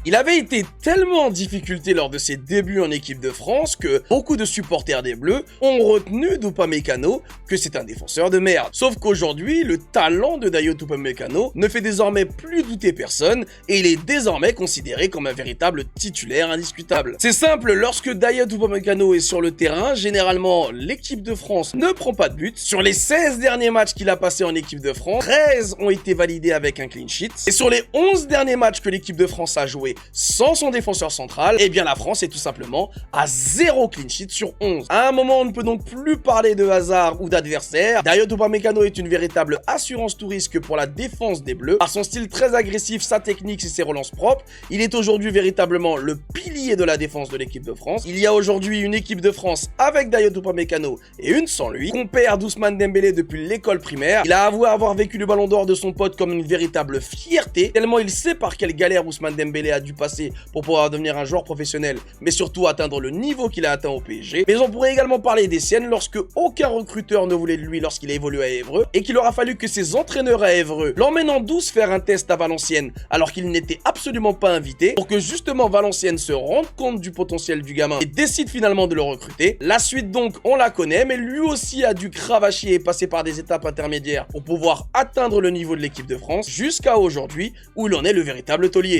Il avait été tellement en difficulté lors de ses débuts en équipe de France que beaucoup de supporters des Bleus ont retenu d'Upamecano que c'est un défenseur de merde. Sauf qu'aujourd'hui, le talent de Dayot Upamecano ne fait désormais plus douter personne et il est désormais considéré comme un véritable titulaire indiscutable. C'est simple, lorsque Dayot Upamecano est sur le terrain, généralement l'équipe de France ne prend pas de but. Sur les 16 derniers matchs qu'il a passés en équipe de France, 13 ont été validés avec un clean sheet. Et sur les 11 derniers matchs que l'équipe de France a joué sans son défenseur central, eh bien la France est tout simplement à 0 clean sheet sur 11. À un moment, on ne peut donc plus parler de hasard ou d'adversaire. Dayot Upamecano est une véritable assurance tout risque pour la défense des Bleus. Par son style très agressif, sa technique et ses relances propres, il est aujourd'hui véritablement le pilier de la défense de l'équipe de France. Il y a aujourd'hui une équipe de France avec Dayot Upamecano et une sans lui. On perd d'Ousmane Dembélé depuis l'école primaire. Il a avoué avoir vécu le ballon d'or de son pote comme une véritable fierté, tellement il sait par quelle galère Ousmane Dembélé a dû passer pour pouvoir devenir un joueur professionnel, mais surtout atteindre le niveau qu'il a atteint au PSG. Mais on pourrait également parler des siennes lorsque aucun recruteur ne voulait de lui lorsqu'il a évolué à Évreux et qu'il aura fallu que ses entraîneurs à Évreux l'emmènent en douce faire un test à Valenciennes alors qu'il n'était absolument pas invité pour que justement Valenciennes se rende compte du potentiel du gamin et décide finalement de le recruter. La suite donc on la connaît, mais lui aussi a dû cravacher et passer par des étapes intermédiaires pour pouvoir atteindre le niveau de l'équipe de France jusqu'à aujourd'hui où il en est le véritable taulier.